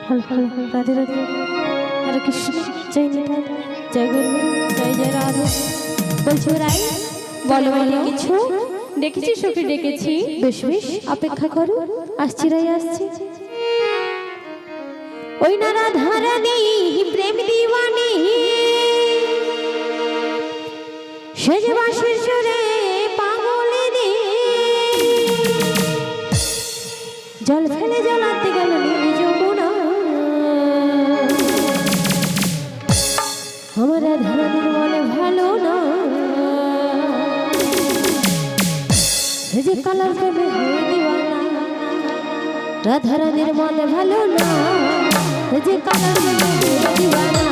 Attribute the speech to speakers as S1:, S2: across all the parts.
S1: हल हल राधे राधे हरे कृष्ण जय निताई जय गुरु जय जय राधे বলছো রাই বলো বলো কিছু ডেকেছি সখী ডেকেছি বেশ বেশ অপেক্ষা করো আসছি রাই আসছি ওই না রাধা রানী প্রেম দিওয়ানি সেজে বাঁশির সুরে পাগলে দে জল ফেলে জ্বলাতে গেল নীল যমুনা আমার রাধা রানীর মনে ভালো না যে কালার প্রেমে হয়ে দিওয়ানা রাধা রানীর মনে ভালো না যে কালার প্রেমে হয়ে দিওয়ানা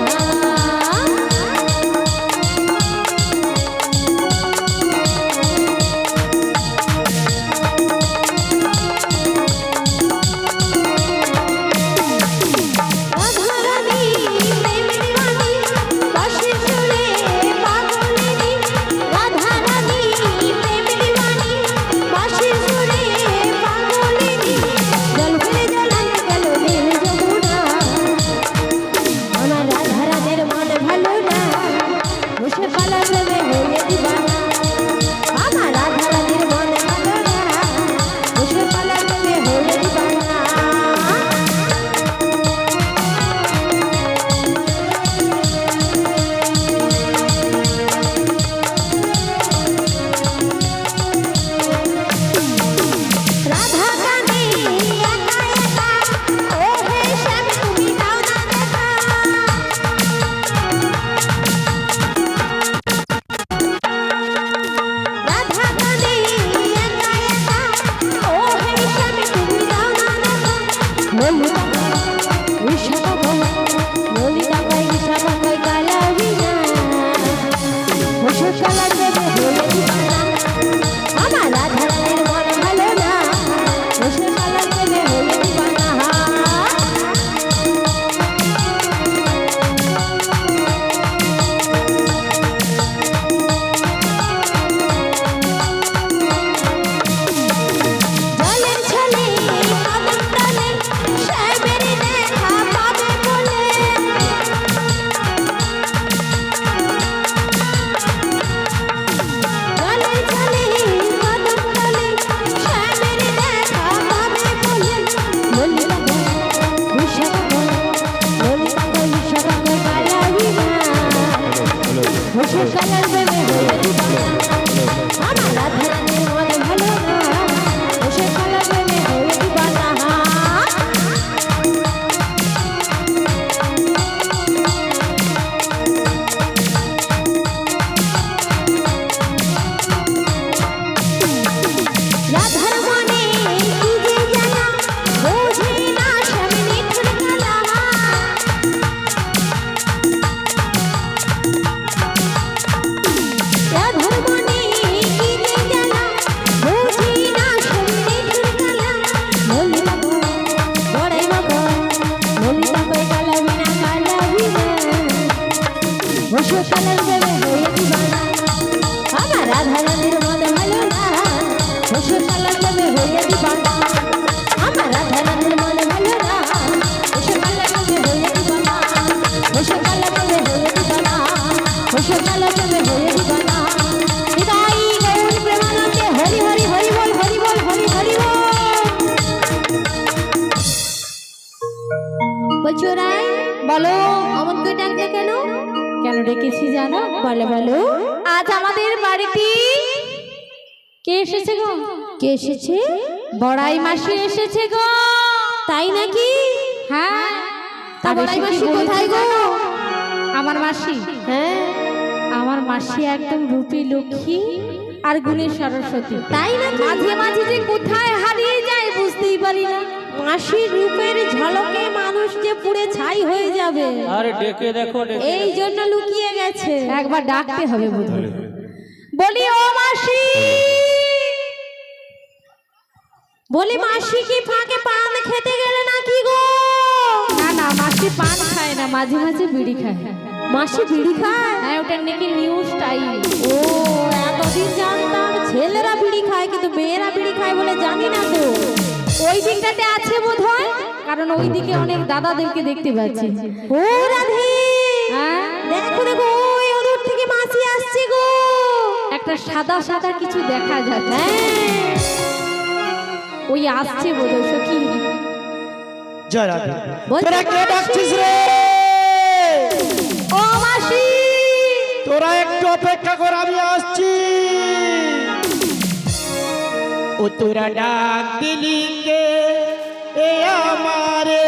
S1: বলো অমন করে ডাকলে কেন কেন ডেকেছি জানো বলো বলো আজ আমাদের বাড়িতে কে এসেছে গো কে এসেছে বড়াই মাসি এসেছে গো তাই নাকি হ্যাঁ তা বড়াই মাসি কোথায় গো আমার মাসি হ্যাঁ আমার মাসি একদম রূপী লক্ষ্মী আর গুণের সরস্বতী তাই না মাঝে মাঝে যে কোথায় হারিয়ে যায় বুঝতেই পারি না মাসির রূপের ঝলকে মানুষ যে পুড়ে ছাই হয়ে যাবে
S2: আরে ডেকে দেখো
S1: এই জন্য লুকিয়ে গেছে একবার ডাকতে হবে বুঝলি বলি ও মাসি বলি মাসি কি ফাঁকে পান খেতে গেলে নাকি গো না না মাসি পান খায় না মাঝে মাঝে বিড়ি খায় মাসি বিড়ি খায় হ্যাঁ ওটা নাকি নিউ স্টাইল ও এতদিন জানতাম ছেলেরা বিড়ি খায় কিন্তু মেয়েরা বিড়ি খায় বলে জানি না তো ওই দিকটাতে আছে বোধহয় কারণ ওইদিকে অনেক দাদাদেরকে দেখতে পাচ্ছি।
S2: ও রাধে,
S1: হ্যাঁ
S2: দেখো দেখো ওই ওদূর থেকে মাসি আসছে গো।
S1: একটা সাদা সাদা কিছু দেখা যাচ্ছে, ওই আসছে বোধহয় সখী।
S3: জয় রাধে।
S2: বলছি
S3: তোরা কে ডাকছিস রে?
S1: ও মাসি,
S3: তোরা একটু অপেক্ষা কর, আমি আসছি। ও তোরা ডাক দিলি কে এ আমারে?